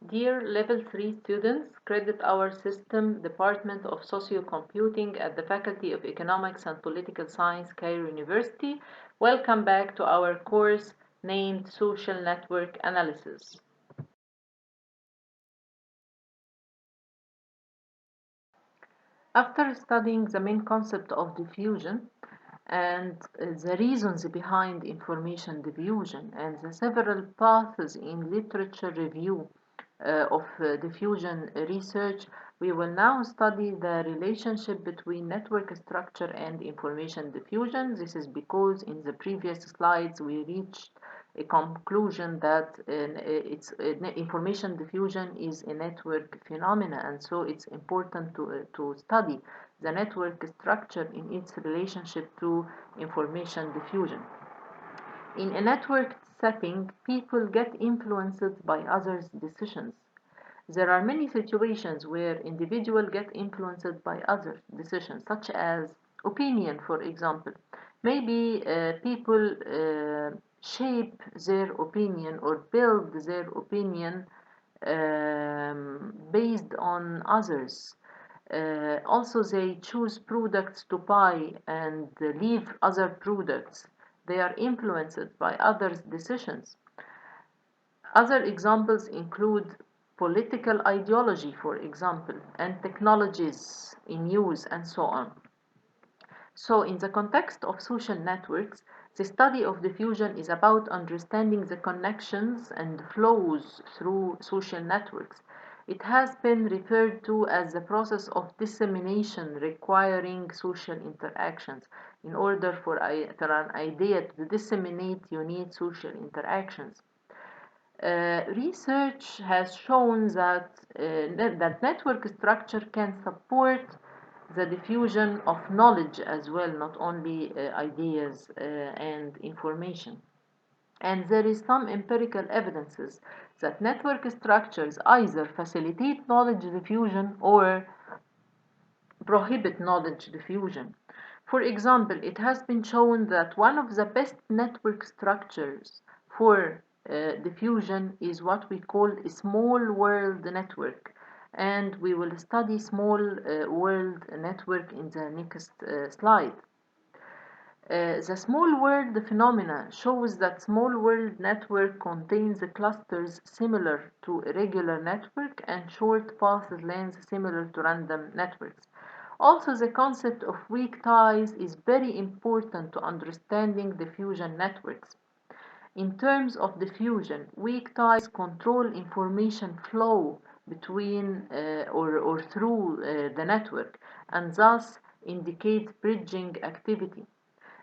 Dear Level 3 students, credit our system, Department of Socio-computing at the Faculty of Economics and Political Science, Cairo University. Welcome back to our course named Social Network Analysis. After studying the main concept of diffusion and the reasons behind information diffusion and the several paths in literature review of diffusion research, we will now study the relationship between network structure and information diffusion. This is because in the previous slides we reached a conclusion that information diffusion is a network phenomena, and so it's important to study the network structure in its relationship to information diffusion. In a networked setting, people get influenced by others' decisions. There are many situations where individuals get influenced by other decisions, such as opinion, for example. Maybe people shape their opinion or build their opinion based on others. Also, they choose products to buy and leave other products. They are influenced by others' decisions. Other examples include political ideology, for example, and technologies in use, and so on. So, in the context of social networks, the study of diffusion is about understanding the connections and flows through social networks. It has been referred to as the process of dissemination requiring social interactions. In order for an idea to disseminate, you need social interactions. Research has shown that network structure can support the diffusion of knowledge as well, not only ideas and information. And there is some empirical evidences that network structures either facilitate knowledge diffusion or prohibit knowledge diffusion. For example, it has been shown that one of the best network structures for diffusion is what we call a small world network. And we will study small world network in the next slide. The small world phenomena shows that small world network contains clusters similar to a regular network and short path lengths similar to random networks. Also, the concept of weak ties is very important to understanding diffusion networks. In terms of diffusion, weak ties control information flow between or through the network and thus indicate bridging activity.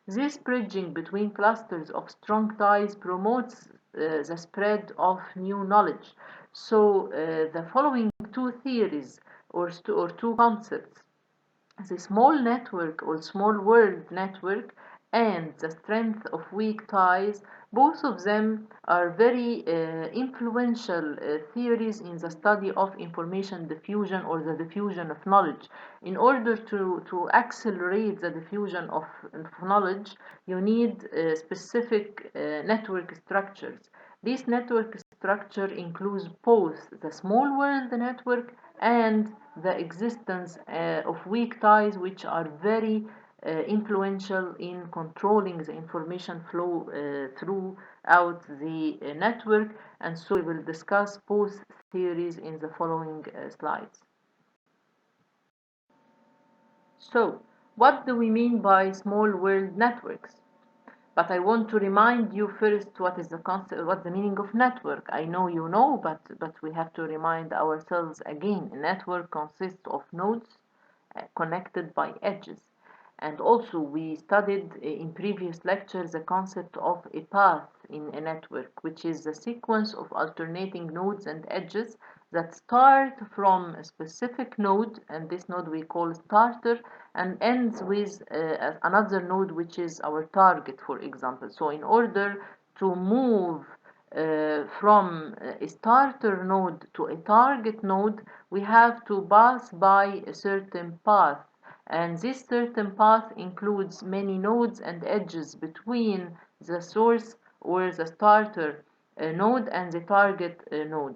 This bridging between clusters of strong ties promotes the spread of new knowledge. So, the following two theories or two concepts, the small network or small world network and the strength of weak ties, both of them are very influential theories in the study of information diffusion or the diffusion of knowledge. In order to accelerate the diffusion of knowledge, you need specific network structures. This network structure includes both the small world network and the existence of weak ties, which are very influential in controlling the information flow throughout the network. And so we will discuss both theories in the following slides. So, what do we mean by small world networks? But I want to remind you first what is the concept, what the meaning of network. I know you know, but we have to remind ourselves again. A network consists of nodes connected by edges. And also we studied in previous lectures the concept of a path in a network, which is the sequence of alternating nodes and edges that start from a specific node, and this node we call starter, and ends with another node which is our target, for example. So in order to move from a starter node to a target node, we have to pass by a certain path. And this certain path includes many nodes and edges between the source or the starter node and the target node.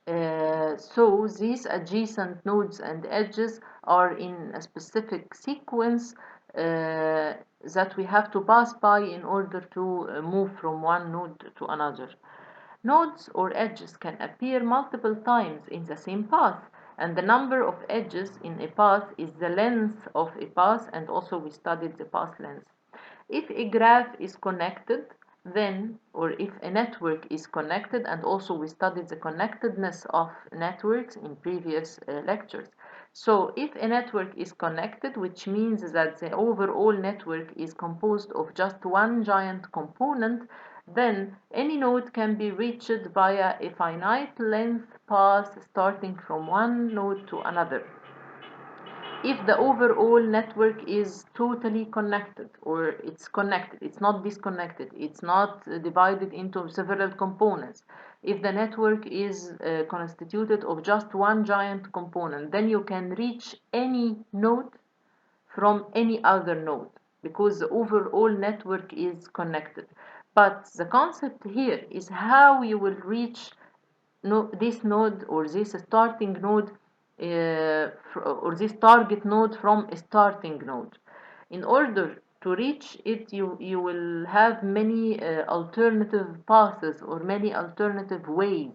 So these adjacent nodes and edges are in a specific sequence that we have to pass by in order to move from one node to another. Nodes or edges can appear multiple times in the same path, and the number of edges in a path is the length of a path, and also we studied the path length. If a graph is connected, then, or if a network is connected, and also we studied the connectedness of networks in previous lectures. So if a network is connected, which means that the overall network is composed of just one giant component, then any node can be reached via a finite length path starting from one node to another. If the overall network is totally connected, or it's not disconnected, it's not divided into several components, if the network is constituted of just one giant component, then you can reach any node from any other node because the overall network is connected. But the concept here is how you will reach this node or this starting node or this target node from a starting node. In order to reach it, you will have many alternative paths or many alternative ways.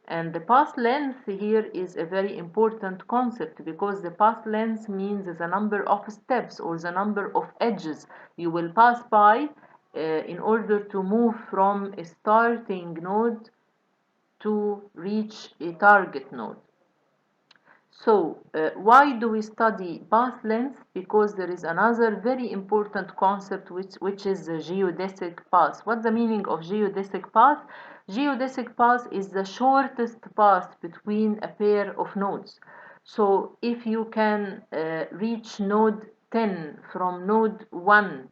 And the path length here is a very important concept because the path length means the number of steps or the number of edges you will pass by in order to move from a starting node to reach a target node. So, why do we study path length? Because there is another very important concept which is the geodesic path. What's the meaning of geodesic path? Geodesic path is the shortest path between a pair of nodes. So, if you can reach node 10 from node 1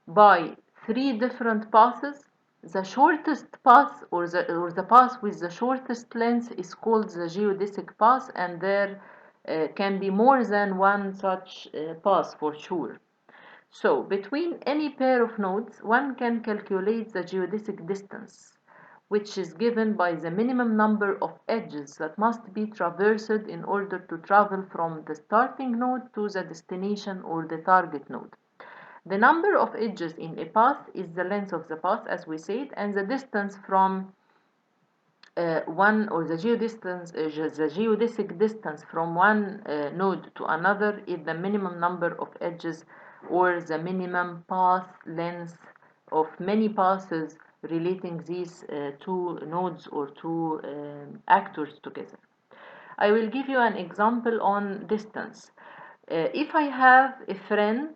by three different paths, the shortest path or the path with the shortest length is called the geodesic path, and there can be more than one such path for sure. So between any pair of nodes, one can calculate the geodesic distance, which is given by the minimum number of edges that must be traversed in order to travel from the starting node to the destination or the target node. The number of edges in a path is the length of the path, as we said, and the distance from one or the geodesic distance from one node to another is the minimum number of edges or the minimum path length of many paths relating these two nodes or two actors together. I will give you an example on distance. If I have a friend,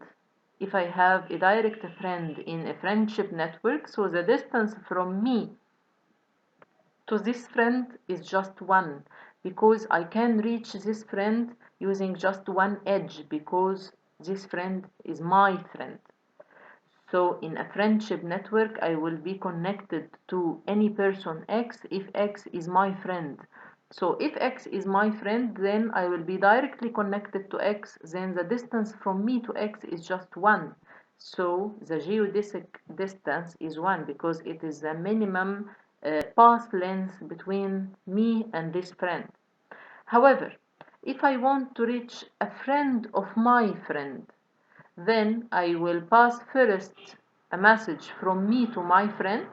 if I have a direct friend in a friendship network, so the distance from me to this friend is just one, because I can reach this friend using just one edge because this friend is my friend. So in a friendship network, I will be connected to any person X if X is my friend. So if X is my friend, then I will be directly connected to X, then the distance from me to X is just 1. So the geodesic distance is 1 because it is the minimum path length between me and this friend. However, if I want to reach a friend of my friend, then I will pass first a message from me to my friend,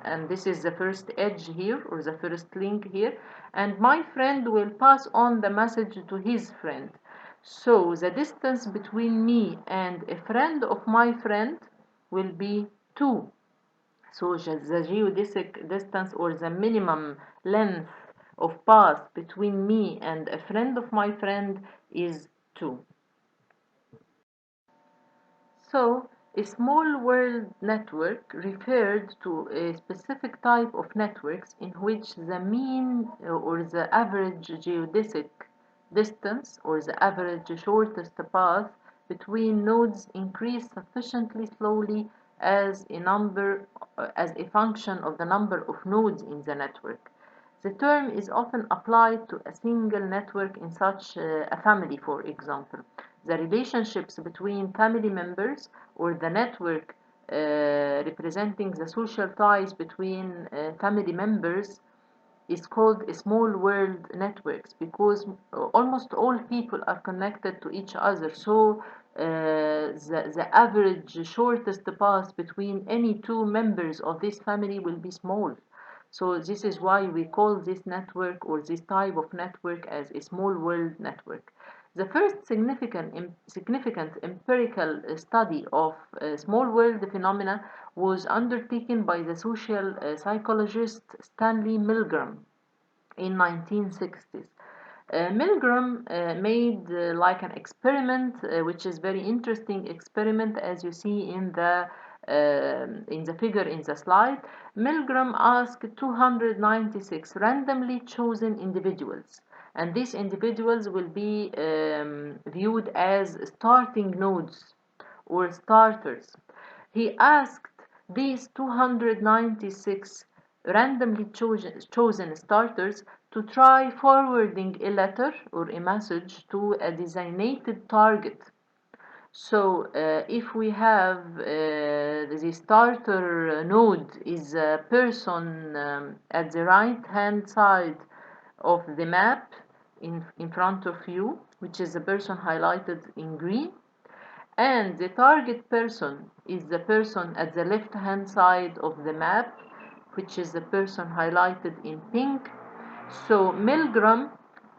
and this is the first edge here or the first link here, and my friend will pass on the message to his friend. So the distance between me and a friend of my friend will be 2. So the geodesic distance or the minimum length of path between me and a friend of my friend is 2. So, a small world network referred to a specific type of networks in which the mean or the average geodesic distance or the average shortest path between nodes increase sufficiently slowly as as a function of the number of nodes in the network. The term is often applied to a single network in such a family, for example. The relationships between family members or the network representing the social ties between family members is called small world networks, because almost all people are connected to each other. So the average shortest path between any two members of this family will be small. So this is why we call this network, or this type of network, as a small world network. The first significant empirical study of small world phenomena was undertaken by the social psychologist Stanley Milgram in 1960s. Milgram made like an experiment, which is very interesting experiment, as you see in the figure in the slide. Milgram asked 296 randomly chosen individuals, and these individuals will be viewed as starting nodes or starters. He asked these 296 randomly chosen starters to try forwarding a letter or a message to a designated target. So if we have the starter node is a person at the right hand side of the map in front of you, which is the person highlighted in green, and the target person is the person at the left hand side of the map, which is the person highlighted in pink. So Milgram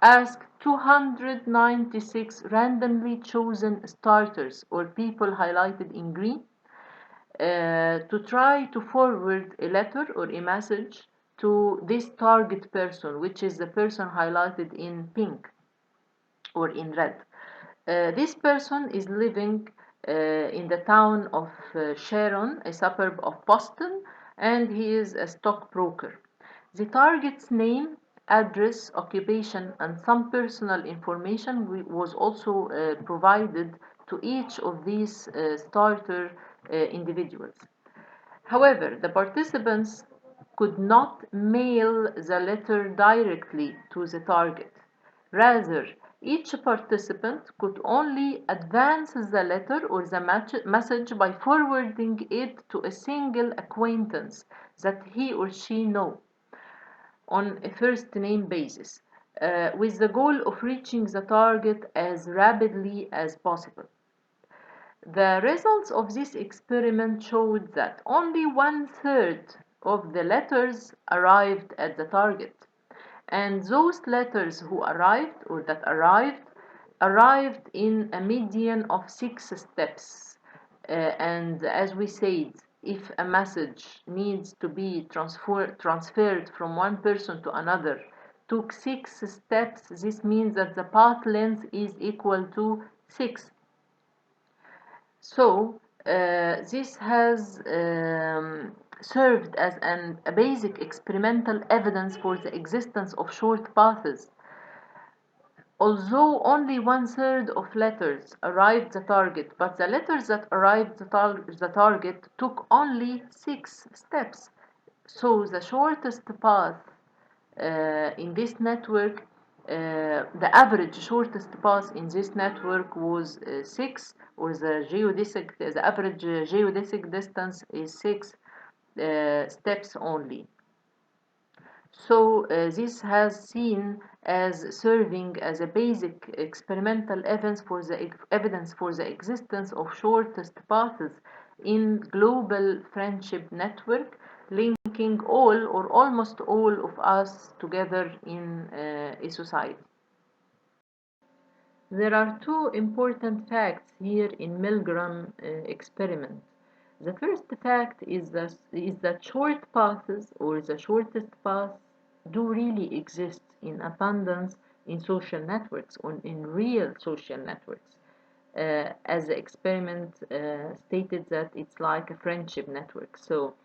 asked 296 randomly chosen starters, or people highlighted in green, to try to forward a letter or a message to this target person, which is the person highlighted in pink or in red. This person is living in the town of Sharon, a suburb of Boston, and he is a stockbroker. The target's name, address, occupation, and some personal information was also provided to each of these starter individuals. However, the participants could not mail the letter directly to the target. Rather, each participant could only advance the letter or the message by forwarding it to a single acquaintance that he or she know on a first name basis, with the goal of reaching the target as rapidly as possible. The results of this experiment showed that only 1/3 of the letters arrived at the target, and those letters who arrived, or that arrived in a median of 6 steps. And as we said, if a message needs to be transferred from one person to another, took 6 steps, this means that the path length is equal to 6. So this has served as a basic experimental evidence for the existence of short paths. Although only 1/3 of letters arrived the target, but the letters that arrived the target took only 6 steps. So the shortest path in this network, the average shortest path in this network was 6, or the average geodesic distance is 6 steps only. So this has seen as serving as a basic experimental evidence for the existence of shortest paths in global friendship network, linking all or almost all of us together in a society. There are two important facts here in Milgram experiment. The first fact is that short paths, or the shortest paths, do really exist in abundance in social networks, or in real social networks. As the experiment stated, that it's like a friendship network. So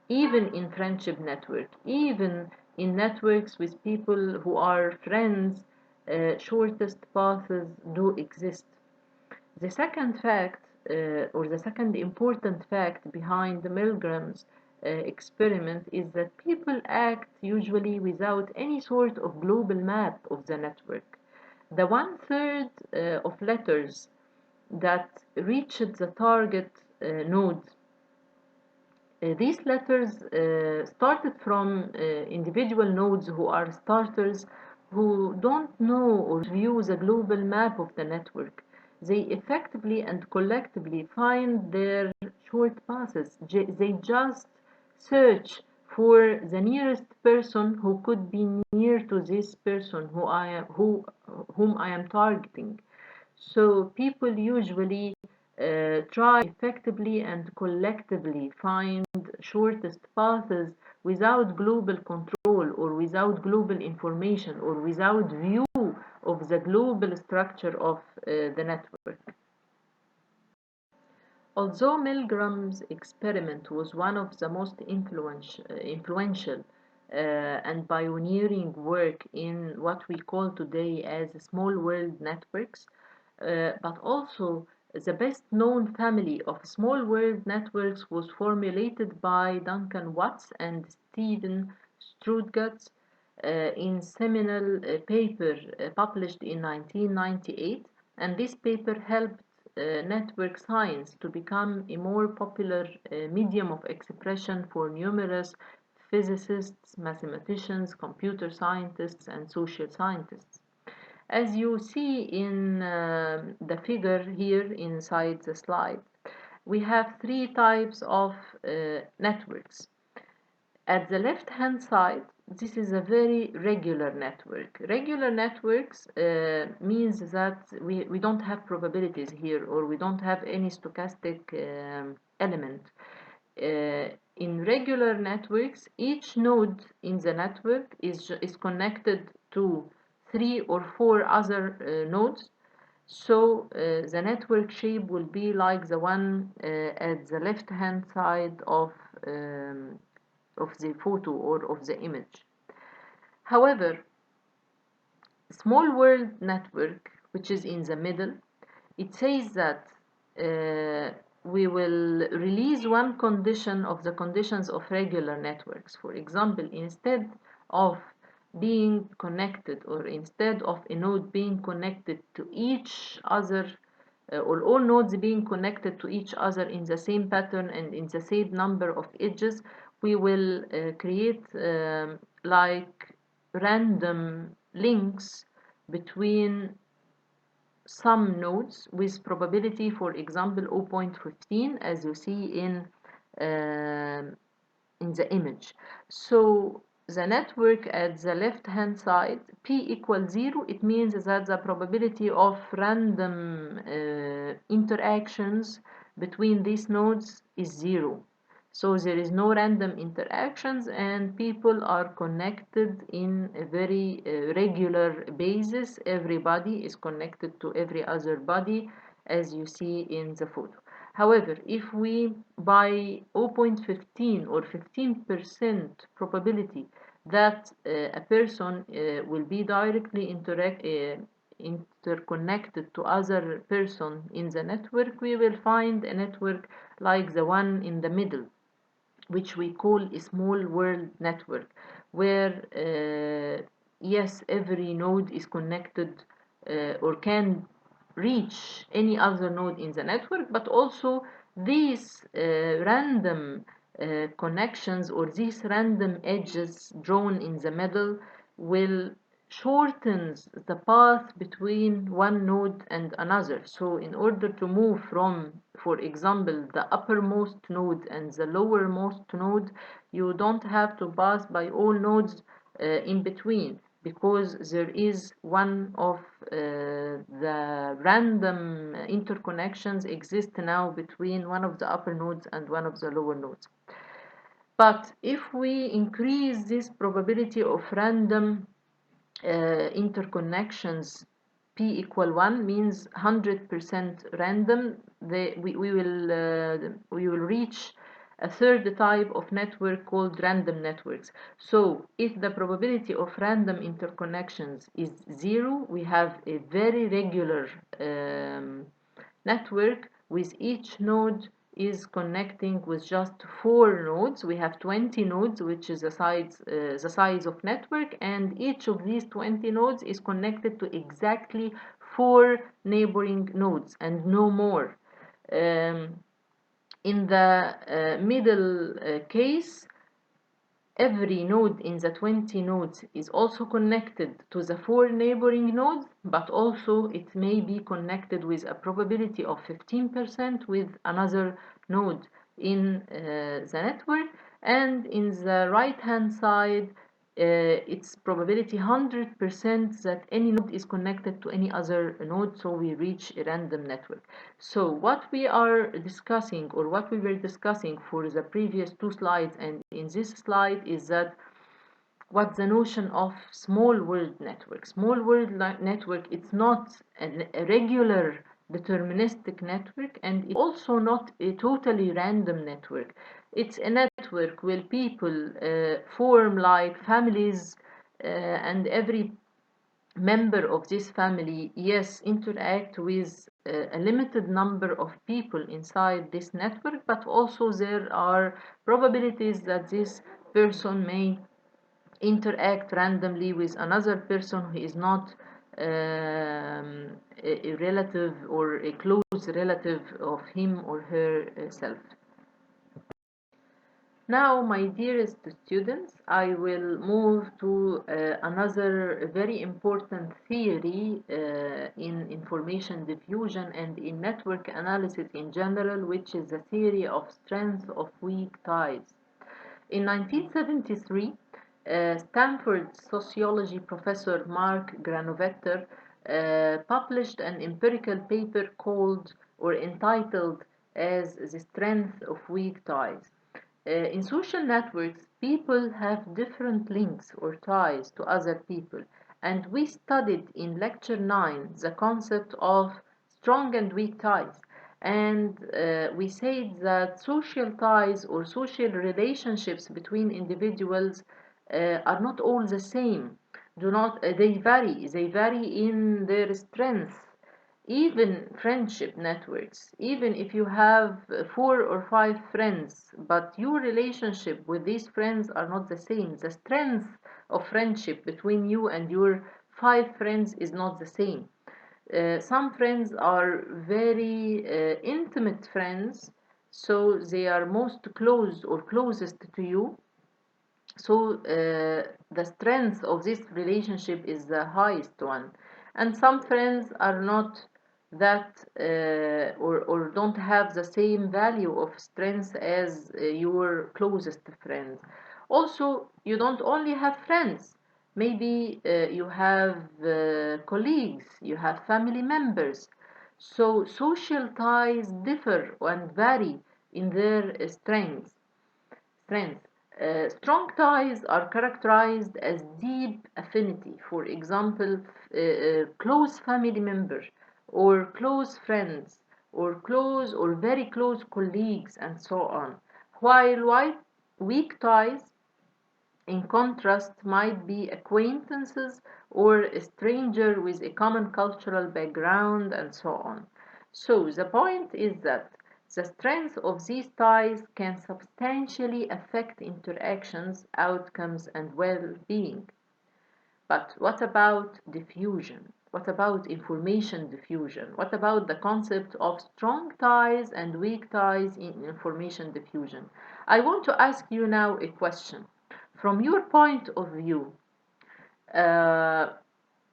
even in friendship network, even in networks with people who are friends, shortest paths do exist. The second fact, or the second important fact behind the Milgram's experiment, is that people act usually without any sort of global map of the network. The 1/3 of letters that reached the target node These letters started from individual nodes who are starters who don't know or view the global map of the network. They effectively and collectively find their short passes. They just search for the nearest person who could be near to this person whom I am targeting. So people usually try effectively and collectively find shortest paths without global control or without global information or without view of the global structure of the network. Although Milgram's experiment was one of the most influential and pioneering work in what we call today as small world networks, but also the best known family of small world networks was formulated by Duncan Watts and Stephen Strudgatz in seminal paper published in 1998, and this paper helped network science to become a more popular medium of expression for numerous physicists, mathematicians, computer scientists, and social scientists. As you see in the figure here inside the slide, we have three types of networks. At the left hand side, this is a very regular network. Regular networks means that we don't have probabilities here or we don't have any stochastic element. In regular networks, each node in the network is connected to three or four other nodes. So the network shape will be like the one at the left hand side of the photo or of the image. However, small world network, which is in the middle, it says that we will release one condition of the conditions of regular networks. For example, instead of being connected or instead of a node being connected to each other or all nodes being connected to each other in the same pattern and in the same number of edges, we will create like random links between some nodes with probability, for example, 0.15, as you see in the image. So the network at the left hand side, p equals 0, it means that the probability of random interactions between these nodes is 0. So there is no random interactions and people are connected in a very regular basis. Everybody is connected to every other body as you see in the photo. However, if we by 0.15 or 15% probability that a person will be directly interconnected to other person in the network, we will find a network like the one in the middle, which we call a small world network, where yes, every node is connected or can reach any other node in the network, but also these random connections or these random edges drawn in the middle will shortens the path between one node and another. So in order to move from, for example, the uppermost node and the lowermost node, you don't have to pass by all nodes in between, because there is one of the random interconnections exist now between one of the upper nodes and one of the lower nodes. But if we increase this probability of random interconnections, p equal 1 means 100% random, we will reach a third type of network called random networks. So if the probability of random interconnections is 0, we have a very regular network with each node is connecting with just 4 nodes. We have 20 nodes, which is the size of network, and each of these 20 nodes is connected to exactly 4 neighboring nodes and no more. In the middle case, every node in the 20 nodes is also connected to the 4 neighboring nodes, but also it may be connected with a probability of 15% with another node in the network. And in the right hand side, it's probability 100% that any node is connected to any other node, so we reach a random network. So what we are discussing, or what we were discussing for the previous 2 slides and in this slide, is that what's the notion of small world network. Small world network, it's not a regular deterministic network, and it's also not a totally random network. It's a network where people form like families, and every member of this family, yes, interact with a limited number of people inside this network, but also there are probabilities that this person may interact randomly with another person who is not a relative or a close relative of him or herself. Now, my dearest students, I will move to another very important theory in information diffusion and in network analysis in general, which is the theory of strength of weak ties. In 1973, Stanford sociology professor Mark Granovetter published an empirical paper called or entitled as The Strength of Weak Ties. In social networks, people have different links or ties to other people, and we studied in lecture 9 the concept of strong and weak ties. And we said that social ties or social relationships between individuals are not all the same. Do not they vary? They vary in their strength. Even friendship networks, even if you have 4 or 5 friends, but your relationship with these friends are not the same, the strength of friendship between you and your 5 friends is not the same. Some friends are very intimate friends, so they are most close or closest to you, so the strength of this relationship is the highest one. And some friends are not that or don't have the same value of strength as your closest friends. Also, you don't only have friends. Maybe you have colleagues, you have family members. So social ties differ and vary in their strength. Strong ties are characterized as deep affinity, for example, close family member, or close friends, or close or very close colleagues, and so on. While weak ties, in contrast, might be acquaintances or a stranger with a common cultural background, and so on. So, the point is that the strength of these ties can substantially affect interactions, outcomes, and well being. But what about diffusion? What about information diffusion? What about the concept of strong ties and weak ties in information diffusion? I want to ask you now a question. From your point of view, uh,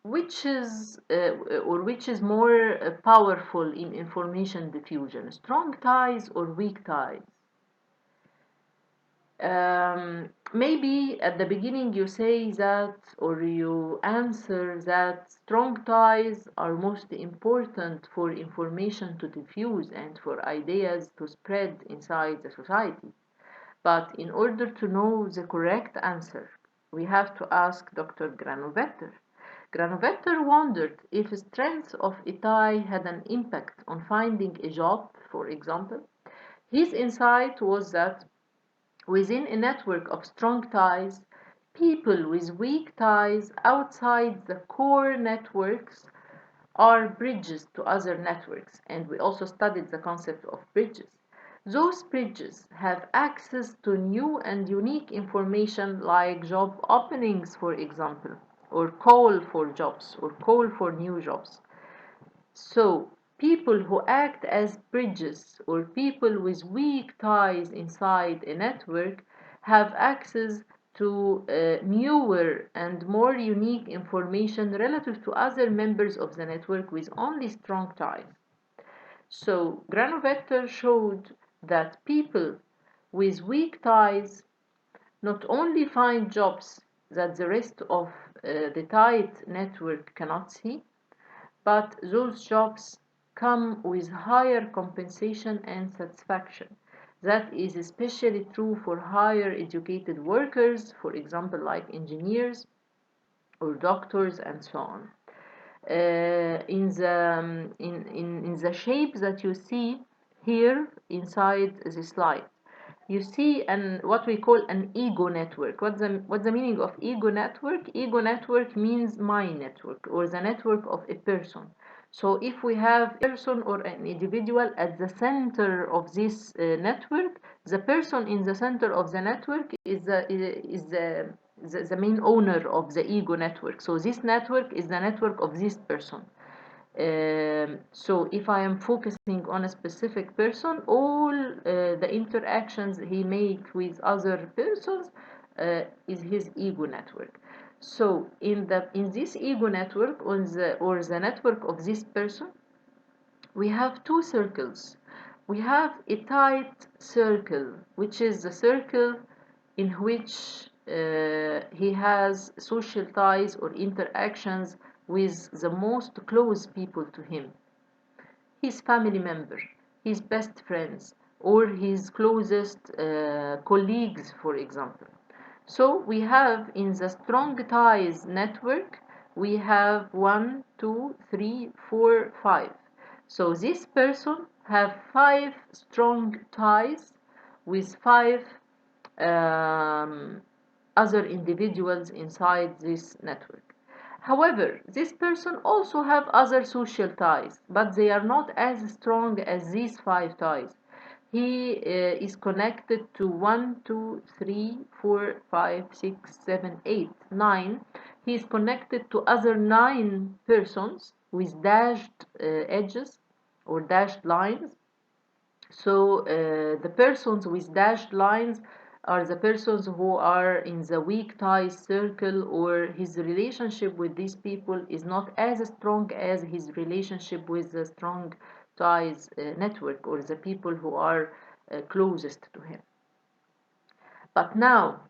which is more powerful in information diffusion, strong ties or weak ties? Maybe at the beginning you say that, or you answer that strong ties are most important for information to diffuse and for ideas to spread inside the society. But in order to know the correct answer, we have to ask Dr. Granovetter. Granovetter wondered if the strength of a tie had an impact on finding a job, for example. His insight was that within a network of strong ties, people with weak ties outside the core networks are bridges to other networks, and we also studied the concept of bridges. Those bridges have access to new and unique information like job openings, for example, or call for jobs, or call for new jobs. So people who act as bridges or people with weak ties inside a network have access to newer and more unique information relative to other members of the network with only strong ties. So Granovetter showed that people with weak ties not only find jobs that the rest of the tight network cannot see, but those jobs come with higher compensation and satisfaction. That is especially true for higher educated workers, for example, like engineers or doctors and so on. In the shape that you see here inside the slide, you see what we call an ego network. What's the meaning of ego network? Ego network means my network or the network of a person. So if we have a person or an individual at the center of this network, the person in the center of the network is the main owner of the ego network. So this network is the network of this person. So if I am focusing on a specific person, all the interactions he makes with other persons is his ego network. So in this ego network or the network of this person, we have two circles. We have a tight circle, which is the circle in which he has social ties or interactions with the most close people to him, his family member, his best friends, or his closest colleagues, for example. So we have in the strong ties network, we have 1, 2, 3, 4, 5. So this person have 5 strong ties with 5 um, other individuals inside this network. However, this person also have other social ties, but they are not as strong as these 5 ties. He is connected to 1, 2, 3, 4, 5, 6, 7, 8, 9. He is connected to other 9 persons with dashed edges or dashed lines. So the persons with dashed lines are the persons who are in the weak ties circle, or his relationship with these people is not as strong as his relationship with the strong ties network or the people who are closest to him. But now,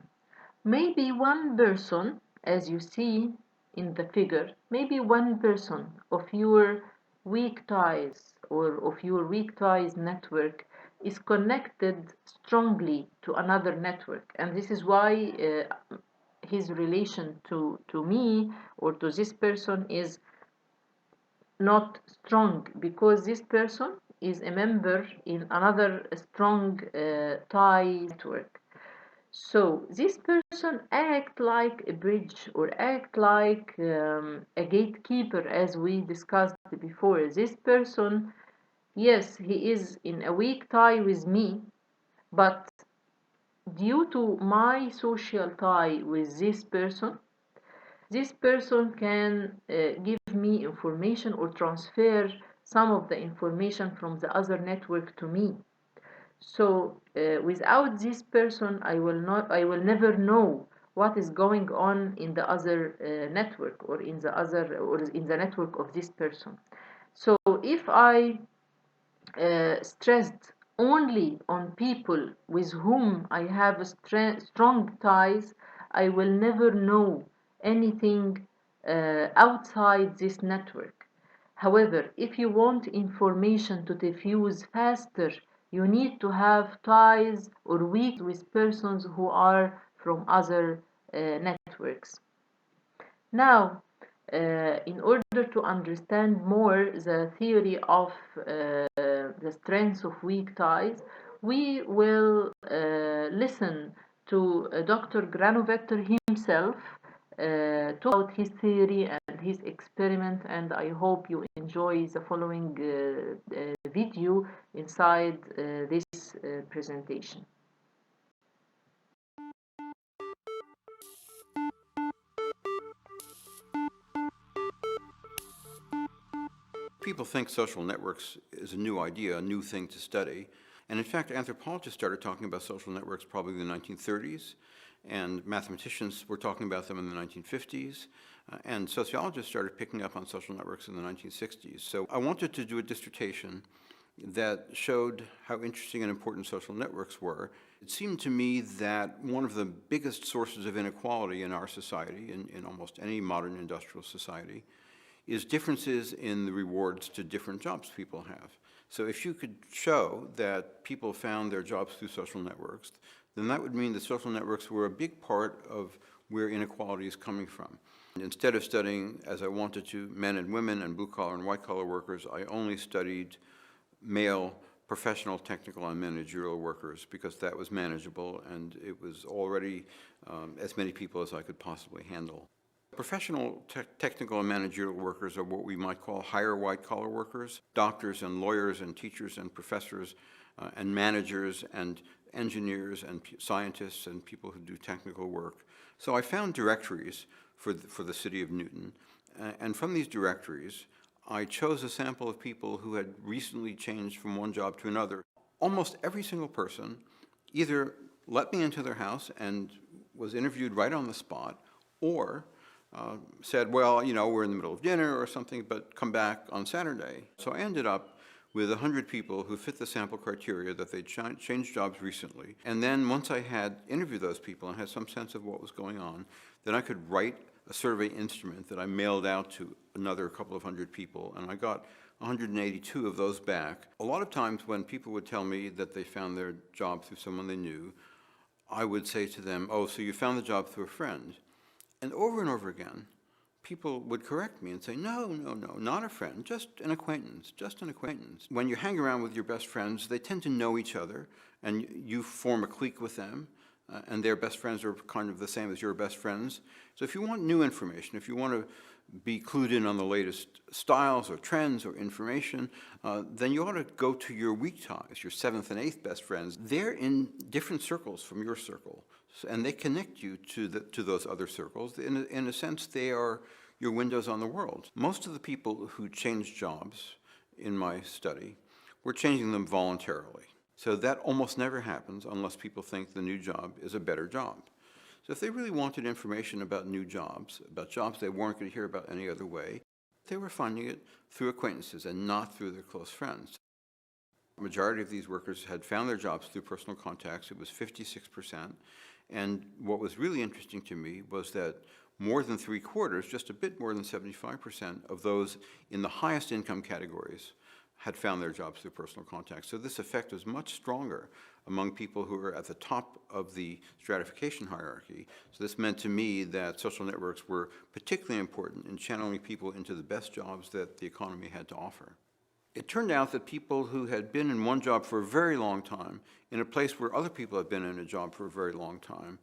maybe one person, as you see in the figure, maybe one person of your weak ties or of your weak ties network is connected strongly to another network. And this is why his relation to me or to this person is not strong, because this person is a member in another strong tie network. So this person act like a bridge or act like a gatekeeper, as we discussed before. This person, yes, he is in a weak tie with me, but due to my social tie with this person can give me information or transfer some of the information from the other network to me. So without this person, I will never know what is going on in the other network or in the network of this person. So if I stressed only on people with whom I have strong ties, I will never know anything outside this network. However, if you want information to diffuse faster, you need to have ties or weak with persons who are from other networks. Now, in order to understand more the theory of the strengths of weak ties, we will listen to Dr. Granovetter himself talk about his theory and his experiment, and I hope you enjoy the following video inside this presentation. People think social networks is a new idea, a new thing to study. And in fact, anthropologists started talking about social networks probably in the 1930s, and mathematicians were talking about them in the 1950s, and sociologists started picking up on social networks in the 1960s. So I wanted to do a dissertation that showed how interesting and important social networks were. It seemed to me that one of the biggest sources of inequality in our society, in almost any modern industrial society, is differences in the rewards to different jobs people have. So if you could show that people found their jobs through social networks, then that would mean that social networks were a big part of where inequality is coming from. And instead of studying, as I wanted to, men and women and blue-collar and white-collar workers, I only studied male professional, technical, and managerial workers because that was manageable and it was already as many people as I could possibly handle. Professional, technical, and managerial workers are what we might call higher white-collar workers, doctors and lawyers and teachers and professors and managers and engineers and scientists and people who do technical work. So I found directories for the city of Newton, and from these directories, I chose a sample of people who had recently changed from one job to another. Almost every single person either let me into their house and was interviewed right on the spot, or said, well, you know, we're in the middle of dinner or something, but come back on Saturday. So I ended up with 100 people who fit the sample criteria that they'd changed jobs recently. And then once I had interviewed those people and had some sense of what was going on, then I could write a survey instrument that I mailed out to another couple of hundred people, and I got 182 of those back. A lot of times when people would tell me that they found their job through someone they knew, I would say to them, oh, so you found the job through a friend. And over again, people would correct me and say, no, not a friend, just an acquaintance, just an acquaintance. When you hang around with your best friends, they tend to know each other, and you form a clique with them, and their best friends are kind of the same as your best friends. So if you want new information, if you want to be clued in on the latest styles or trends or information, then you ought to go to your weak ties, your 7th and 8th best friends. They're in different circles from your circle, and they connect you to those other circles. In a sense, they are your windows on the world. Most of the people who changed jobs in my study were changing them voluntarily. So that almost never happens unless people think the new job is a better job. So if they really wanted information about new jobs, about jobs they weren't going to hear about any other way, they were finding it through acquaintances and not through their close friends. The majority of these workers had found their jobs through personal contacts. It was 56%. And what was really interesting to me was that more than 3/4, just a bit more than 75% of those in the highest income categories had found their jobs through personal contacts. So this effect was much stronger among people who were at the top of the stratification hierarchy. So this meant to me that social networks were particularly important in channeling people into the best jobs that the economy had to offer. It turned out that people who had been in one job for a very long time, in a place where other people had been in a job for a very long time,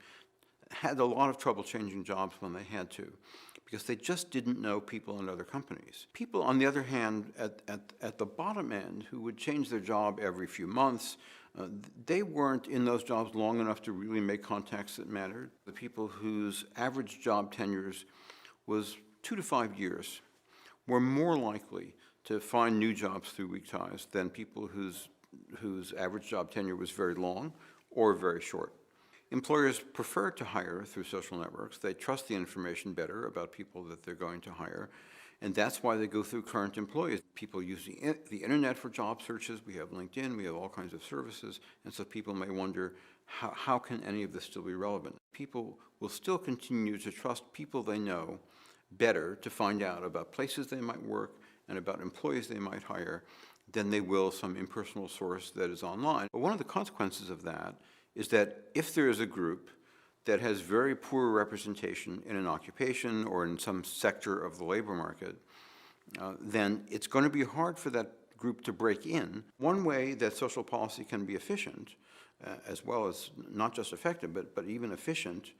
had a lot of trouble changing jobs when they had to, because they just didn't know people in other companies. People, on the other hand, at the bottom end, who would change their job every few months, they weren't in those jobs long enough to really make contacts that mattered. The people whose average job tenures was 2 to 5 years were more likely to find new jobs through weak ties than people whose average job tenure was very long or very short. Employers prefer to hire through social networks. They trust the information better about people that they're going to hire, and that's why they go through current employees. People use the internet for job searches. We have LinkedIn. We have all kinds of services, and so people may wonder, how can any of this still be relevant? People will still continue to trust people they know better to find out about places they might work and about employees they might hire than they will some impersonal source that is online. But one of the consequences of that is that if there is a group that has very poor representation in an occupation or in some sector of the labor market, then it's going to be hard for that group to break in. One way that social policy can be efficient, as well as not just effective, but even efficient,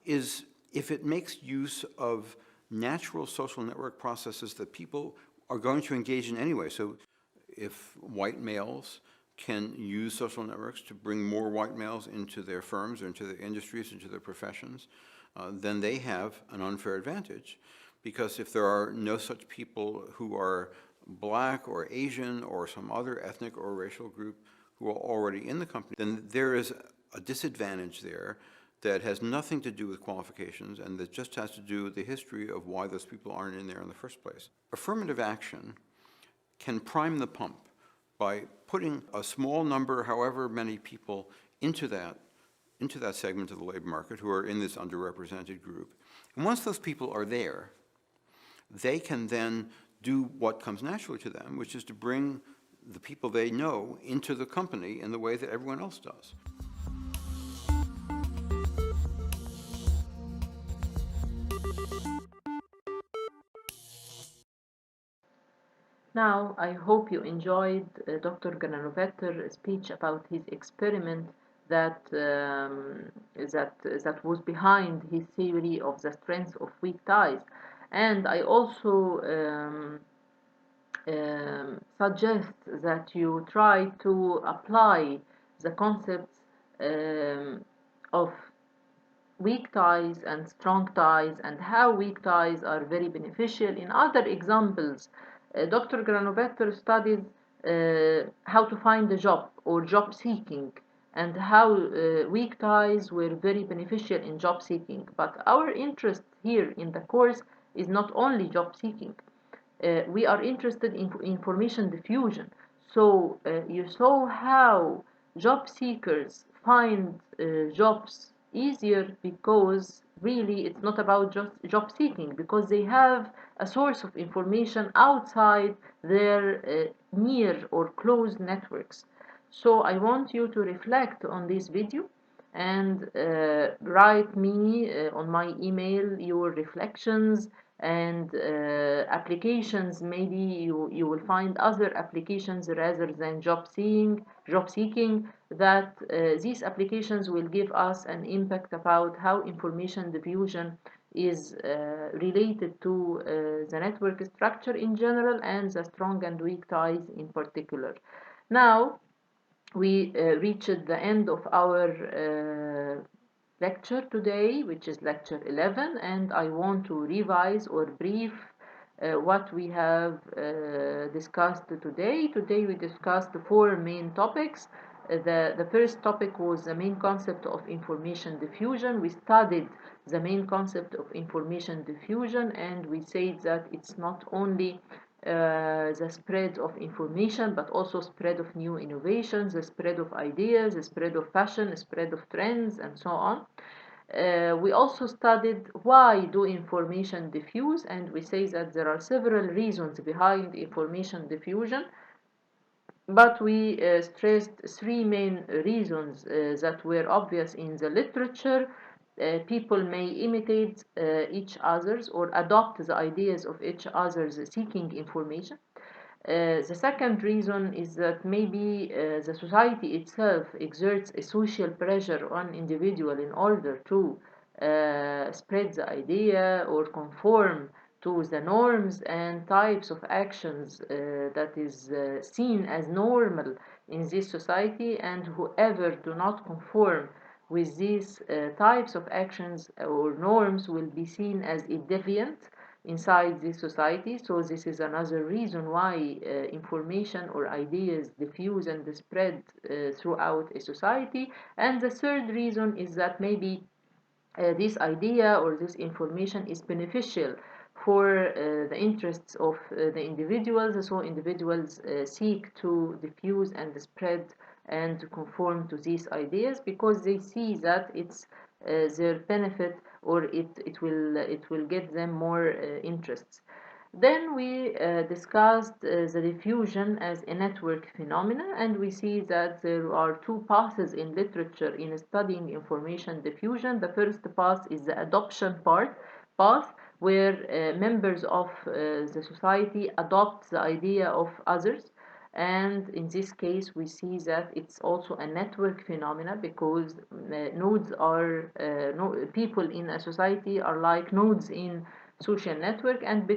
is if it makes use of natural social network processes that people are going to engage in anyway. So if white males can use social networks to bring more white males into their firms or into their industries, into their professions, then they have an unfair advantage. Because if there are no such people who are black or Asian or some other ethnic or racial group who are already in the company, then there is a disadvantage there that has nothing to do with qualifications and that just has to do with the history of why those people aren't in there in the first place. Affirmative action can prime the pump by putting a small number, however many people, into that segment of the labor market who are in this underrepresented group. And once those people are there, they can then do what comes naturally to them, which is to bring the people they know into the company in the way that everyone else does. Now, I hope you enjoyed Dr. Granovetter's speech about his experiment that was behind his theory of the strength of weak ties. And I also suggest that you try to apply the concepts of weak ties and strong ties and how weak ties are very beneficial. In other examples, Dr. Granovetter studied how to find a job or job seeking and how weak ties were very beneficial in job seeking. But our interest here in the course is not only job seeking. We are interested in information diffusion. So you saw how job seekers find jobs easier because really it's not about just job seeking, because they have a source of information outside their near or close networks. So I want you to reflect on this video and write me on my email your reflections and applications. Maybe you will find other applications rather than job seeking, that these applications will give us an impact about how information diffusion is related to the network structure in general and the strong and weak ties in particular. Now we reached the end of our lecture today, which is lecture 11, and I want to revise or brief what we have discussed today. Today we discussed four main topics. The first topic was the main concept of information diffusion. We studied the main concept of information diffusion, and we said that it's not only the spread of information, but also spread of new innovations, the spread of ideas, the spread of fashion, the spread of trends, and so on. We also studied why do information diffuse, and we say that there are several reasons behind information diffusion, but we stressed three main reasons that were obvious in the literature. People may imitate each other's or adopt the ideas of each other's seeking information. The second reason is that maybe the society itself exerts a social pressure on individual in order to spread the idea or conform to the norms and types of actions that is seen as normal in this society, and whoever do not conform with these types of actions or norms will be seen as a deviant inside this society. So this is another reason why information or ideas diffuse and spread throughout a society. And the third reason is that maybe this idea or this information is beneficial for the interests of the individuals, so individuals seek to diffuse and spread and conform to these ideas because they see that it's their benefit, or it will get them more interests. Then we discussed the diffusion as a network phenomena, and we see that there are two paths in literature in studying information diffusion. The first path is the adoption path, where members of the society adopt the idea of others. And in this case, we see that it's also a network phenomena because nodes are people in a society are like nodes in social network, and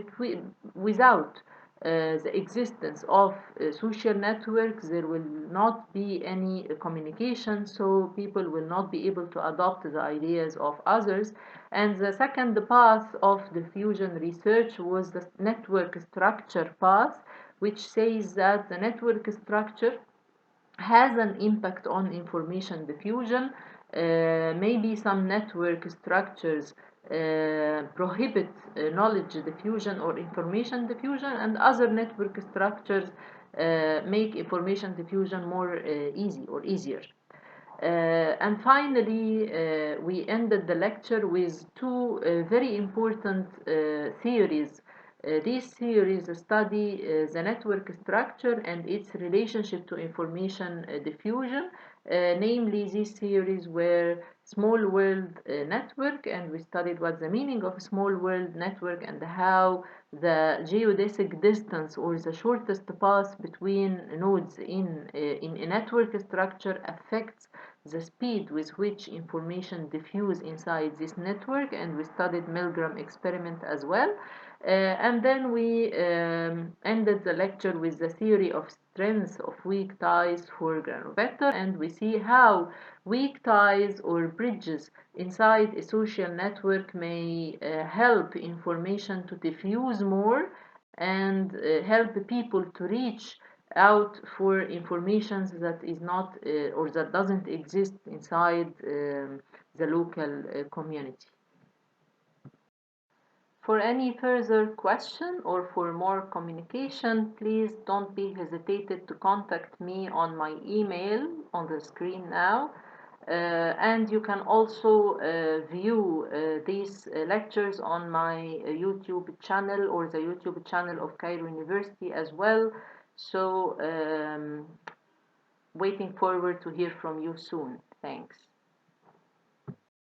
without the existence of social networks there will not be any communication, so people will not be able to adopt the ideas of others. And the second path of diffusion research was the network structure path, which says that the network structure has an impact on information diffusion. Maybe some network structures prohibit knowledge diffusion or information diffusion, and other network structures make information diffusion more easy or easier. And finally, we ended the lecture with two very important theories. These theories study the network structure and its relationship to information diffusion. Namely, these theories were small world network, and we studied what the meaning of small world network and how the geodesic distance or the shortest path between nodes in a network structure affects the speed with which information diffuse inside this network, and we studied Milgram experiment as well. And then we ended the lecture with the theory of strength of weak ties for granovetter, and we see how weak ties or bridges inside a social network may help information to diffuse more and help people to reach out for information that is not or that doesn't exist inside the local community. For any further question or for more communication, please don't be hesitated to contact me on my email on the screen now. And you can also view these lectures on my YouTube channel or the YouTube channel of Cairo University as well. So, waiting forward to hear from you soon. Thanks.